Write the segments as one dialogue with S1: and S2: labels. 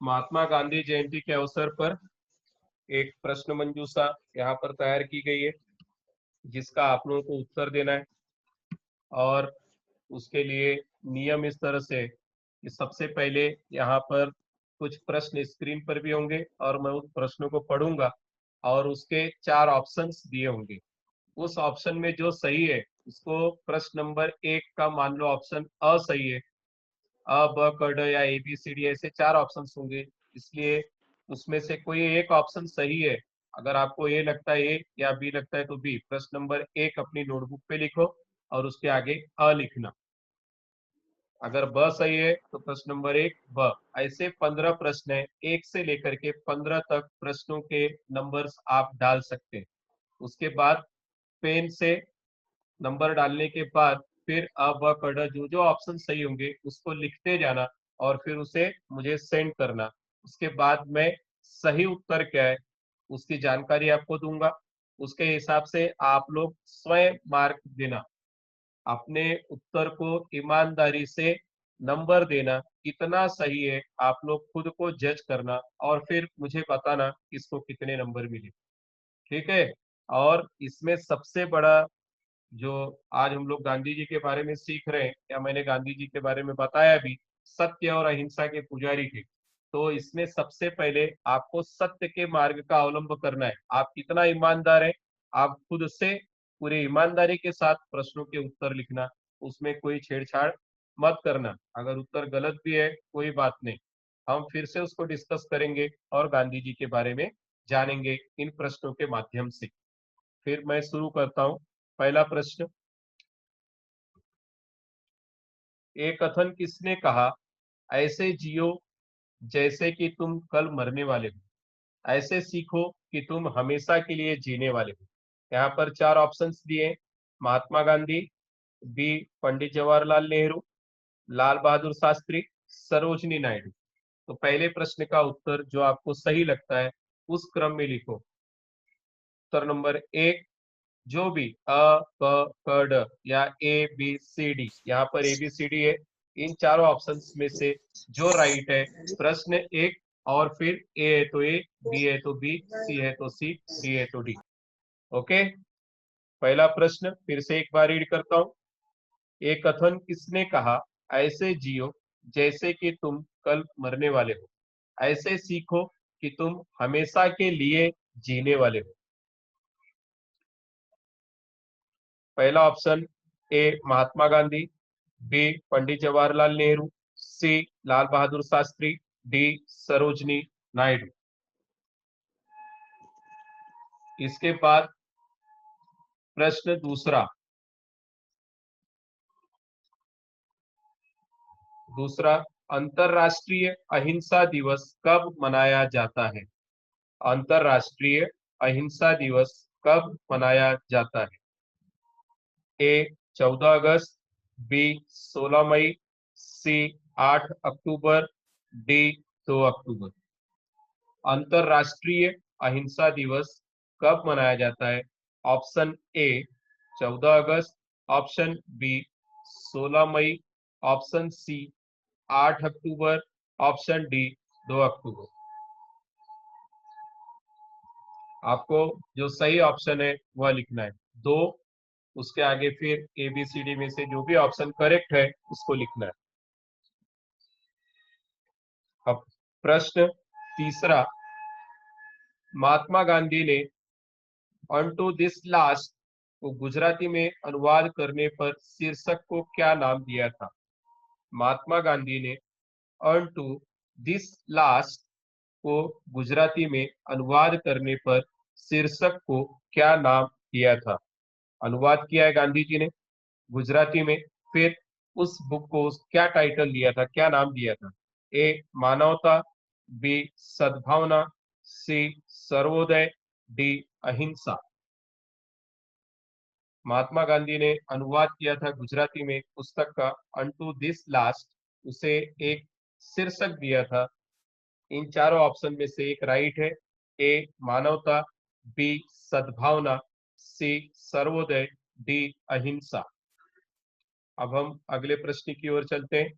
S1: महात्मा गांधी जयंती के अवसर पर एक प्रश्न मंजूषा यहाँ पर तैयार की गई है, जिसका आप लोगों को उत्तर देना है। और उसके लिए नियम इस तरह से कि सबसे पहले यहाँ पर कुछ प्रश्न स्क्रीन पर भी होंगे और मैं उन प्रश्नों को पढ़ूंगा और उसके 4 ऑप्शंस दिए होंगे। उस ऑप्शन में जो सही है उसको प्रश्न नंबर 1 का मान लो ऑप्शन अ सही है। अ ब क ड या ए बी सी डी ऐसे 4 ऑप्शन होंगे, इसलिए उसमें से कोई एक ऑप्शन सही है। अगर आपको ए लगता है ए या बी लगता है तो बी। प्रश्न नंबर 1 अपनी नोटबुक पे लिखो और उसके आगे अ लिखना। अगर ब सही है तो प्रश्न नंबर 1 ब। ऐसे 15 प्रश्न है, 1 से लेकर के 15 तक प्रश्नों के नंबर्स आप डाल सकते हैं। उसके बाद पेन से नंबर डालने के बाद फिर अ ब क ड जो जो ऑप्शन सही होंगे उसको लिखते जाना और फिर उसे मुझे सेंड करना। उसके बाद मैं सही उत्तर क्या है उसकी जानकारी आपको दूंगा। उसके हिसाब से आप लोग स्वयं मार्क देना। अपने उत्तर को ईमानदारी से नंबर देना, कितना सही है आप लोग खुद को जज करना और फिर मुझे बताना किसको कितने नंबर मिले। ठीक है। और इसमें सबसे बड़ा जो आज हम लोग गांधी जी के बारे में सीख रहे हैं, या मैंने गांधी जी के बारे में बताया भी, सत्य और अहिंसा के पुजारी थे। तो इसमें सबसे पहले आपको सत्य के मार्ग का अवलंब करना है। आप कितना ईमानदार है, आप खुद से पूरी ईमानदारी के साथ प्रश्नों के उत्तर लिखना। उसमें कोई छेड़छाड़ मत करना। अगर उत्तर गलत भी है कोई बात नहीं, हम फिर से उसको डिस्कस करेंगे और गांधी जी के बारे में जानेंगे इन प्रश्नों के माध्यम से। फिर मैं शुरू करता हूं। पहला प्रश्न, एक कथन किसने कहा, ऐसे जियो जैसे कि तुम कल मरने वाले हो, ऐसे सीखो कि तुम हमेशा के लिए जीने वाले हो। यहाँ पर 4 ऑप्शंस दिए। महात्मा गांधी, बी पंडित जवाहरलाल नेहरू, लाल बहादुर शास्त्री, सरोजनी नायडू। तो पहले प्रश्न का उत्तर जो आपको सही लगता है उस क्रम में लिखो। उत्तर नंबर 1, जो भी अ ब क ड या ए बी सी डी, यहाँ पर ए बी सी डी है, इन चारों ऑप्शंस में से जो राइट है प्रश्न 1। और फिर ए है तो ए, बी है तो बी, सी है तो सी, डी है तो डी। ओके। पहला प्रश्न फिर से एक बार रीड करता हूं। एक कथन किसने कहा, ऐसे जियो जैसे कि तुम कल मरने वाले हो, ऐसे सीखो कि तुम हमेशा के लिए जीने वाले हो। पहला option A Mahatma Gandhi, B Pandit Jawaharlal Nehru, C Lal Bahadur Shastri, D Sarojini Naidu. इसके बाद प्रश्न दूसरा। दूसरा, अंतरराष्ट्रीय अहिंसा दिवस कब मनाया जाता है। अंतरराष्ट्रीय अहिंसा दिवस कब मनाया जाता है। ए 14 अगस्त, बी 16 मई, सी 8 अक्टूबर, डी 2 अक्टूबर। अंतरराष्ट्रीय अहिंसा दिवस कब मनाया जाता है। ऑप्शन ए 14 अगस्त, ऑप्शन बी 16 मई, ऑप्शन सी 8 अक्टूबर, ऑप्शन डी 2 अक्टूबर। आपको जो सही ऑप्शन है वह लिखना है। दो, उसके आगे फिर ए बी सी डी में से जो भी ऑप्शन करेक्ट है उसको लिखना है। अब प्रश्न तीसरा, महात्मा गांधी ने ऑन टू दिस लास्ट को गुजराती में अनुवाद करने पर शीर्षक को क्या नाम दिया था। महात्मा गांधी ने ऑन टू दिस लास्ट को गुजराती में अनुवाद करने पर शीर्षक को क्या नाम दिया था। अनुवाद किया है गांधी जी ने गुजराती में, फिर उस बुक को क्या टाइटल दिया था, क्या नाम दिया था। ए मानवता, बी सद्भावना, सी सर्वोदय, डी अहिंसा। महात्मा गांधी ने अनुवाद किया था गुजराती में पुस्तक का अनटू दिस लास्ट, उसे एक शीर्षक दिया था। इन चारों ऑप्शन में से एक राइट है। ए मानवता, बी सद्भावना, सी सर्वोदय, डी अहिंसा। अब हम अगले प्रश्न की ओर चलते हैं।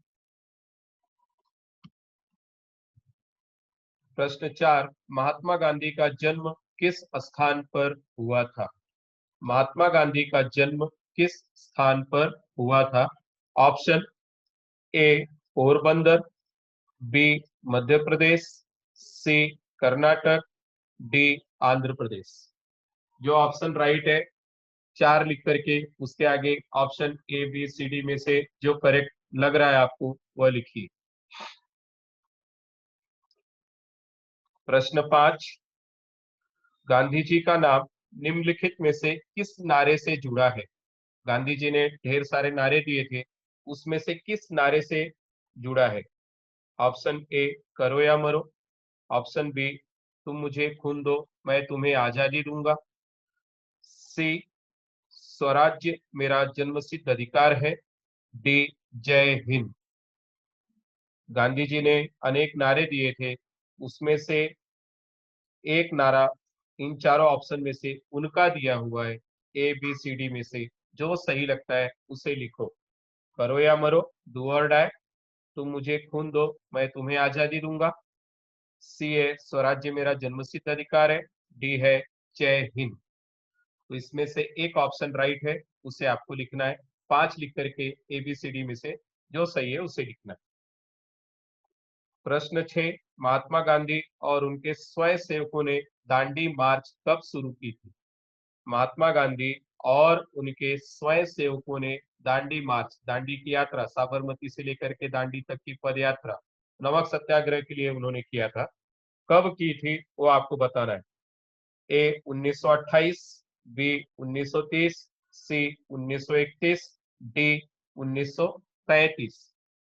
S1: प्रश्न 4, महात्मा गांधी का जन्म किस स्थान पर हुआ था? महात्मा गांधी का जन्म किस स्थान पर हुआ था? Option A Porbandar, B Madhya Pradesh, C Karnataka, D Andhra Pradesh. जो ऑप्शन राइट है 4 लिख करके उसके आगे option A B C D में से जो करेक्ट लग रहा है आपको वह लिखिए। प्रश्न 5, गांधी जी का नाम निम्नलिखित में से किस नारे से जुड़ा है? गांधी जी ने ढेर सारे नारे दिए थे, उसमें से किस नारे से जुड़ा है? ऑप्शन ए करो या मरो, ऑप्शन बी तुम मुझे खून दो मैं तुम्हें आजादी दूंगा, सी स्वराज्य मेरा जन्मसिद्ध अधिकार है, डी जय हिंद। गांधी जी ने अनेक नारे दिए थे, उसमें से एक नारा इन चारों ऑप्शन में से उनका दिया हुआ है, ए बी सी डी में से जो सही लगता है उसे लिखो। करो या मरो, डू और डाई, तुम मुझे खून दो मैं तुम्हें आजादी दूंगा, सी है स्वराज्य मेरा जन्मसिद्ध अधिकार है, डी है जय हिंद। तो इसमें से एक ऑप्शन राइट है, उसे आपको लिखना है। 5 लिख करके एबीसीडी में से जो सही है उसे लिखना है। प्रश्न 6, महात्मा गांधी और उनके स्वयं सेवकों ने दांडी मार्च कब शुरू की थी? महात्मा गांधी और उनके स्वयं सेवकों ने दांडी मार्च, दांडी की यात्रा, साबरमती से लेकर के दांडी तक की पद यात्रा नमक सत्याग्रह के लिए उन्होंने किया था, कब की थी वो आपको बताना है। ए 1928, बी 1930, सी 1931, डी 1933।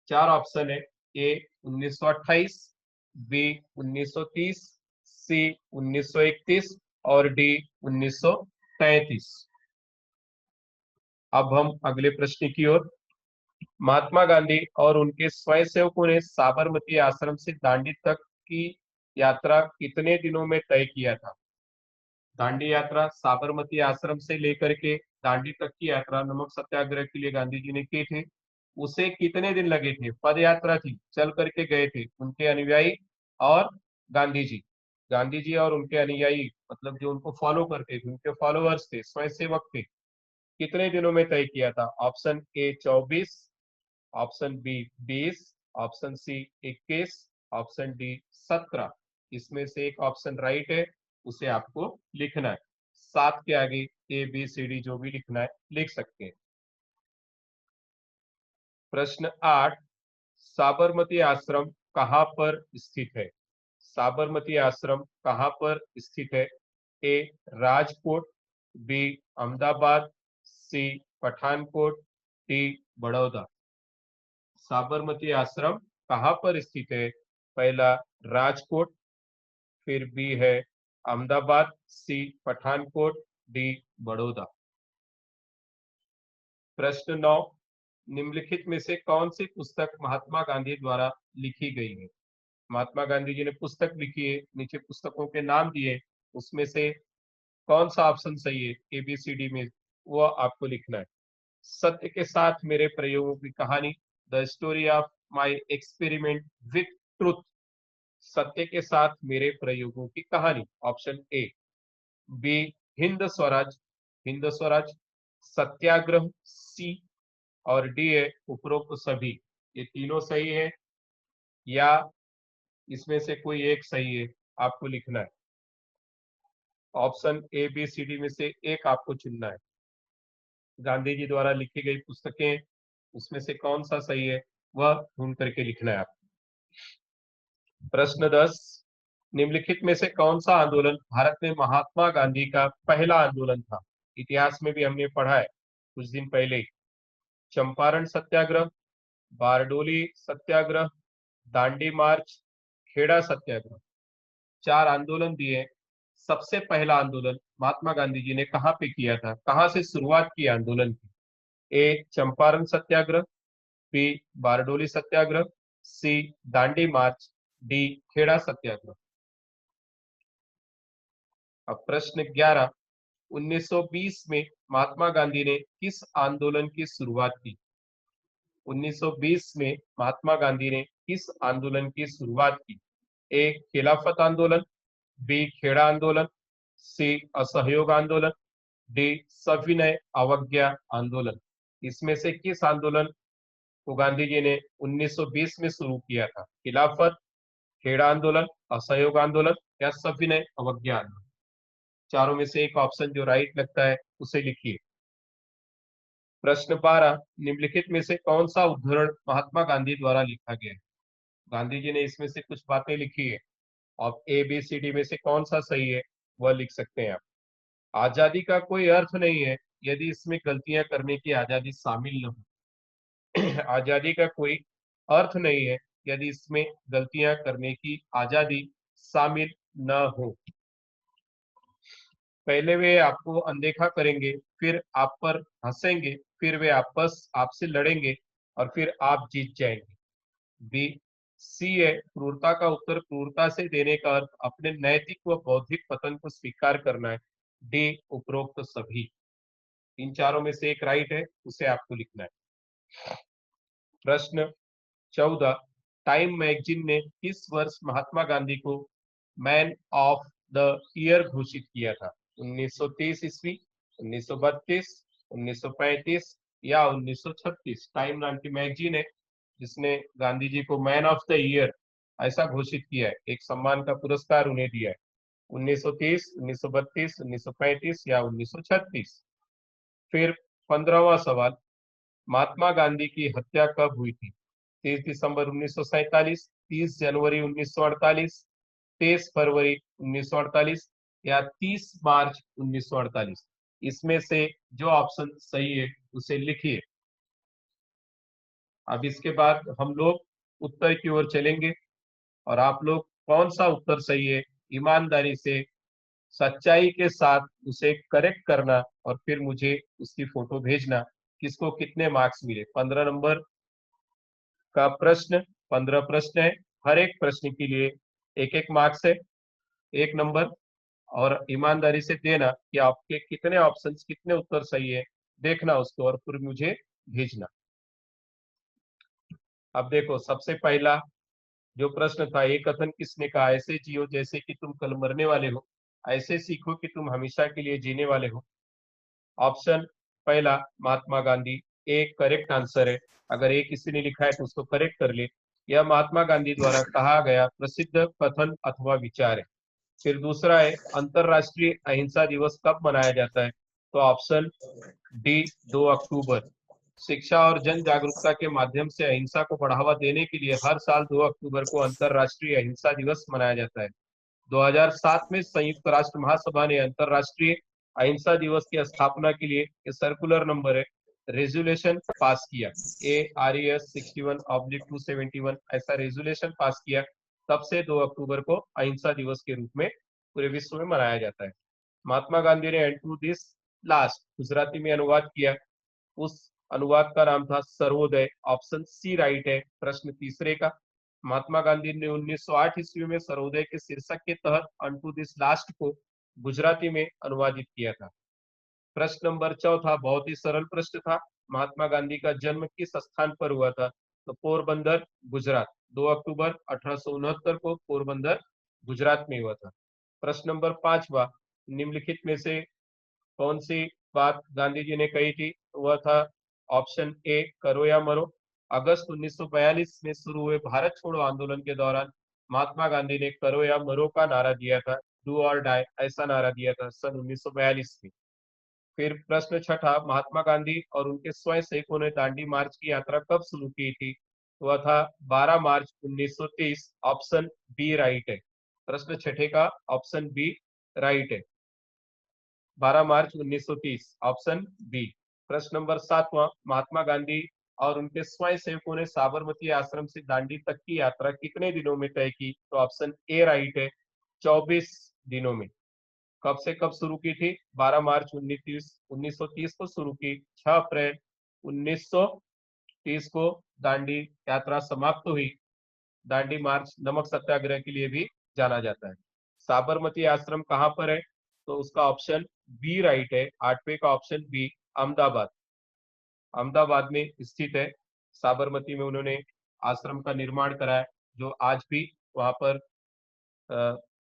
S1: 4 ऑप्शन है, ए 1928, बी 1930, सी 1931 और डी 1933। अब हम अगले प्रश्न की ओर। महात्मा गांधी और उनके स्वयंसेवकों ने साबरमती आश्रम से दांडी तक की यात्रा कितने दिनों में तय किया था? दांडी यात्रा साबरमती आश्रम से लेकर के दांडी तक की यात्रा नमक सत्याग्रह के लिए गांधी जी ने की थी, उसे कितने दिन लगे थे? पद यात्रा थी, चल करके गए थे उनके अनुयायी और गांधी जी। गांधी जी और उनके अनुयायी मतलब जो उनको फॉलो करते थे, उनके फॉलोअर्स थे, स्वयंसेवक थे, कितने दिनों में तय किया था? Option A 24, option B 20, option C 21, option D 17। इसमें से एक ऑप्शन राइट है, उसे आपको लिखना है। 7 के आगे ए बी सी डी जो भी लिखना है लिख सकते हैं। प्रश्न 8, साबरमती आश्रम कहां पर स्थित है? साबरमती आश्रम कहां पर स्थित है? ए राजकोट, बी अहमदाबाद, सी पठानकोट, डी बड़ौदा। साबरमती आश्रम कहां पर स्थित है? पहला राजकोट, फिर बी है अहमदाबाद, सी पठानकोट, डी बड़ौदा। प्रश्न 9, निम्नलिखित में से कौन सी पुस्तक महात्मा गांधी द्वारा लिखी गई है? महात्मा गांधी जी ने पुस्तक लिखी है, नीचे पुस्तकों के नाम दिए, उसमें से कौन सा ऑप्शन सही है एबीसीडी में वो आपको लिखना है। सत्य के साथ मेरे प्रयोगों की कहानी, the story of my experiment with truth, सत्य के साथ मेरे प्रयोगों की कहानी, option A. B Hind Swaraj, Hind Swaraj, Satyagraha, C, और डी है उपरोक्त सभी। ये तीनों सही है या इसमें से कोई एक सही है, आपको लिखना है। Option A B C D में से एक आपको चुनना है। गांधी जी द्वारा लिखी गई पुस्तकें, उसमें से कौन सा सही है वह ढूंढ करके लिखना है आपको। प्रश्न 10, निम्नलिखित में से कौन सा आंदोलन भारत में महात्मा गांधी का पहला आंदोलन था? इतिहास में भी हमने पढ़ा है कुछ दिन पहले ही। चंपारण सत्याग्रह, बारडोली सत्याग्रह, दांडी मार्च, खेड़ा सत्याग्रह। 4 आंदोलन दिए। सबसे पहला आंदोलन महात्मा गांधी जी ने कहाँ पे किया था, कहाँ से शुरुआत की आंदोलन की? ए चंपारण सत्याग्रह, बी बारडोली सत्याग्रह, सी दांडी मार्च, डी खेड़ा सत्याग्रह। अब प्रश्न 11, 1920 में महात्मा गांधी ने किस आंदोलन की शुरुआत की? 1920 में महात्मा गांधी ने किस आंदोलन की शुरुआत की? ए खिलाफत आंदोलन, बी खेड़ा आंदोलन, सी असहयोग आंदोलन, डी सविनय अवज्ञा आंदोलन। इसमें से किस आंदोलन को गांधी जी ने 1920 में शुरू किया था? खिलाफत, खेड़ा आंदोलन, असहयोग आंदोलन या सविनय अवज्ञा आंदोलन? चारों में से एक ऑप्शन जो राइट लगता है उसे लिखिए। प्रश्न 12, निम्नलिखित में से कौन सा उद्धरण महात्मा गांधी द्वारा लिखा गया है? गांधी जी ने इसमें से कुछ बातें लिखी है, और ए बी सी डी में से कौन सा सही है वह लिख सकते हैं आप। आजादी का कोई अर्थ नहीं है यदि इसमें गलतियां करने की आजादी शामिल न हो। आजादी का कोई अर्थ नहीं है यदि इसमें गलतियां करने की आजादी शामिल न हो। पहले वे आपको अनदेखा करेंगे, फिर आप पर हंसेंगे, फिर वे आपसे लड़ेंगे और फिर आप जीत जाएंगे। बी सी है क्रूरता का उत्तर क्रूरता से देने का अर्थ अपने नैतिक व बौद्धिक पतन को स्वीकार करना है। डी उपरोक्त सभी। इन चारों में से एक राइट है, उसे आपको लिखना है। प्रश्न 14, टाइम मैगजीन ने किस वर्ष महात्मा गांधी को मैन ऑफ द ईयर घोषित किया था? 1930 ईस्वी, 1932, 1935 या 1936? टाइम नाम की मैगजीन है जिसने गांधी जी को मैन ऑफ द ईयर ऐसा घोषित किया है, एक सम्मान का पुरस्कार उन्हें दिया है। 1930, 1932, 1935 या 1936? फिर 15वां सवाल, महात्मा गांधी की हत्या कब हुई थी? 30 दिसंबर 1947, 30 जनवरी 1948, 23 फरवरी 1948 या 30 मार्च 1948? इसमें से जो ऑप्शन सही है उसे लिखिए। अब इसके बाद हम लोग उत्तर की ओर चलेंगे और आप लोग कौन सा उत्तर सही है ईमानदारी से सच्चाई के साथ उसे करेक्ट करना और फिर मुझे उसकी फोटो भेजना। किसको कितने मार्क्स मिले? 15 नंबर का प्रश्न, 15 प्रश्न है, हर एक प्रश्न के लिए एक एक मार्क्स है, 1 नंबर। और ईमानदारी से देना कि आपके कितने ऑप्शंस, कितने उत्तर सही है, देखना उसको और फिर मुझे भेजना। अब देखो, सबसे पहला जो प्रश्न था, एक कथन किसने कहा? ऐसे जियो जैसे कि तुम कल मरने वाले हो, ऐसे सीखो कि तुम हमेशा के लिए जीने वाले हो। ऑप्शन पहला महात्मा गांधी, एक करेक्ट आंसर है। अगर एक किसी ने लिखा है तो उसको करेक्ट कर ले। यह महात्मा गांधी द्वारा कहा गया प्रसिद्ध कथन अथवा विचार है। फिर दूसरा है, अंतरराष्ट्रीय अहिंसा दिवस कब मनाया जाता है? तो ऑप्शन डी 2 अक्टूबर। शिक्षा और जन जागरूकता के माध्यम से अहिंसा को बढ़ावा देने के लिए हर साल 2 अक्टूबर को अंतरराष्ट्रीय अहिंसा दिवस मनाया जाता है। 2007 में संयुक्त राष्ट्र महासभा ने अंतरराष्ट्रीय अहिंसा दिवस की स्थापना के लिए ये सर्कुलर नंबर है रेजोल्यूशन पास किया, ARES 61/271 ऐसा रेजोल्यूशन पास किया। तब से 2 अक्टूबर को अहिंसा दिवस के रूप में पूरे विश्व में मनाया जाता है। महात्मा गांधी ने Unto This Last Gujarati में अनुवाद किया, उस अनुवाद का नाम था सर्वोदय। ऑप्शन सी राइट है प्रश्न तीसरे का। महात्मा गांधी ने 1908 ईस्वी में सर्वोदय के शीर्षक के तहत अनटू दिस लास्ट को गुजराती में अनुवादित किया था। प्रश्न नंबर चौथा बहुत ही सरल प्रश्न था, महात्मा गांधी का जन्म किस स्थान पर हुआ था? तो पोरबंदर, गुजरात। 2 अक्टूबर 1869 को पोरबंदर, गुजरात में हुआ था। प्रश्न नंबर 5वां, निम्नलिखित में से कौन सी बात गांधी जी ने कही थी? वह था ऑप्शन ए करो या मरो। अगस्त 1942 में शुरू हुए भारत छोड़ो आंदोलन के दौरान महात्मा गांधी ने करो या मरो का नारा दिया था, डू और डाई ऐसा नारा दिया था सन 1942 में। फिर प्रश्न छठा, महात्मा गांधी और उनके स्वयं सेवकों ने दांडी मार्च की यात्रा कब शुरू की थी? वह था 12 मार्च 1930। ऑप्शन बी राइट है। प्रश्न छठे का ऑप्शन बी राइट है, 12 मार्च 1930, ऑप्शन बी। प्रश्न नंबर 7वां, महात्मा गांधी और उनके स्वयं सेवकों ने साबरमती आश्रम से दांडी तक की यात्रा कितने दिनों में तय की? तो ऑप्शन ए राइट है, 24 दिनों में। कब से कब शुरू की थी? 12 मार्च 1930 को शुरू की, 6 अप्रैल 1930 को दांडी यात्रा समाप्त हुई। दांडी मार्च नमक सत्याग्रह के लिए भी जाना जाता है। साबरमती आश्रम कहाँ पर है? तो उसका ऑप्शन बी राइट है, 8वें का ऑप्शन बी, अहमदाबाद। अहमदाबाद में स्थित है। साबरमती में उन्होंने आश्रम का निर्माण कराया जो आज भी वहां पर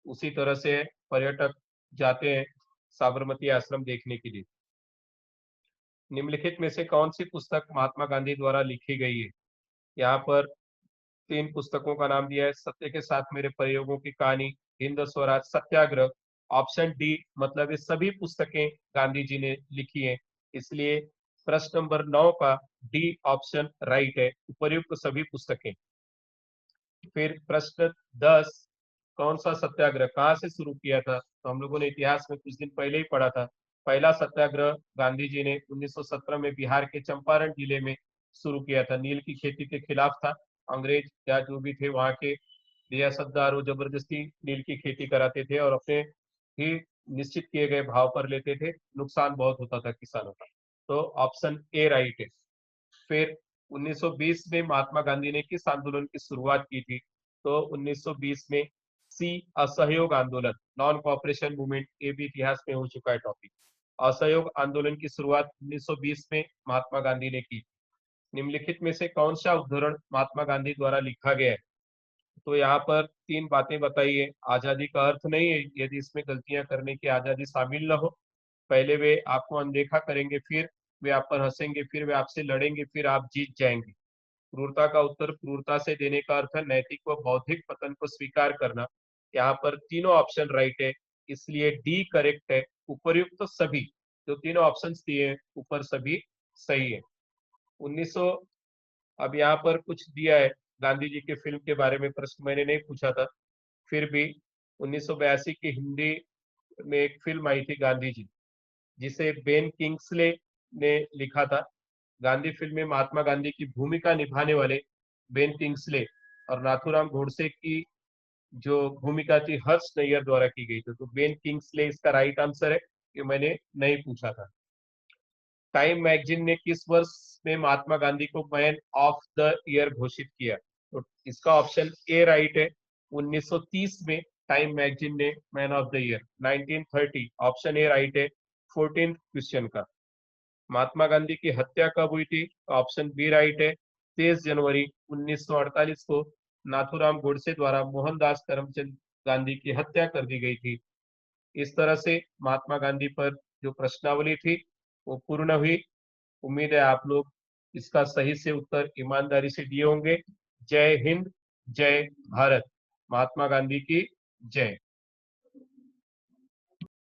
S1: उसी तरह से पर्यटक जाते हैं साबरमती आश्रम देखने के लिए। निम्नलिखित में से कौन सी पुस्तक महात्मा गांधी द्वारा लिखी गई है? यहाँ पर 3 पुस्तकों का नाम दिया है। सत्य के साथ मेरे प्रयोगों की कहानी, हिंद स्वराज, सत्याग्रह। ऑप्शन डी, मतलब ये सभी पुस्तकें गांधी जी ने लिखी हैं, इसलिए प्रश्न नंबर 9 का डी ऑप्शन राइट है, उपर्युक्त सभी पुस्तकें। फिर प्रश्न 10, कौन सा सत्याग्रह कहाँ से शुरू किया था? तो हम लोगों ने इतिहास में कुछ दिन पहले ही पढ़ा था। पहला सत्याग्रह गांधी जी ने 1917 में बिहार के चंपारण जिले में शुरू किया था। नील की खेती के खिलाफ था। अंग्रेज या जो भी थे वहां के रियासतदार वो जबरदस्ती नील की खेती कराते थे और अपने ही निश्चित किए गए भाव पर लेते थे। नुकसान बहुत होता था किसानों का। तो ऑप्शन ए राइट है। फिर 1920 में महात्मा गांधी ने किस आंदोलन की शुरुआत की थी? तो 1920 में सी, असहयोग आंदोलन, नॉन कॉपरेशन मूवमेंट। ये भी इतिहास में हो चुका है टॉपिक। असहयोग आंदोलन की शुरुआत 1920 में महात्मा गांधी ने की। निम्नलिखित में से कौन सा उद्धरण महात्मा गांधी द्वारा लिखा गया है? तो यहाँ पर 3 बातें बताई है। आजादी का अर्थ नहीं है यदि इसमें गलतियां करने की आजादी शामिल न हो। पहले वे आपको अनदेखा करेंगे, फिर वे आप पर हंसेंगे, फिर वे आपसे लड़ेंगे, फिर आप जीत जाएंगे। क्रूरता का उत्तर क्रूरता से देने का अर्थ है नैतिक व बौद्धिक पतन को स्वीकार करना। यहाँ पर तीनों ऑप्शन राइट है, इसलिए डी करेक्ट है। उपर्युक्त सभी जो तीनों ऑप्शन दिए हैं ऊपर सभी सही है। 1900, अब यहाँ पर कुछ दिया है गांधी जी के फिल्म के बारे में, प्रश्न मैंने नहीं पूछा था, फिर भी 1982 की हिंदी में एक फिल्म आई थी गांधी जी, जिसे बेन किंग्सले ने लिखा था। गांधी फिल्म में महात्मा गांधी की भूमिका निभाने वाले बेन किंग्सले और नाथूराम गोडसे की जो भूमिका थी हर्ष नैयर द्वारा की गई थी। तो बेन किंग्सले इसका राइट आंसर है, ये मैंने नहीं पूछा था। टाइम मैगजीन ने किस वर्ष में महात्मा गांधी को मैन ऑफ द ईयर घोषित किया? तो इसका ऑप्शन ए राइट है। 1930 में टाइम मैगजीन ने man of the year 1930, option A right है 14th क्वेश्चन का। महात्मा गांधी की हत्या कब हुई थी? ऑप्शन बी राइट है 23 जनवरी 1948 को नाथूराम गोडसे द्वारा मोहनदास करमचंद गांधी की हत्या कर दी गई थी। इस तरह से महात्मा गांधी पर जो प्रश्नावली थी वो पूर्ण हुई। उम्मीद है आप लोग इसका सही से उत्तर ईमानदारी से दिए होंगे। जय हिंद, जय भारत, महात्मा गांधी की जय।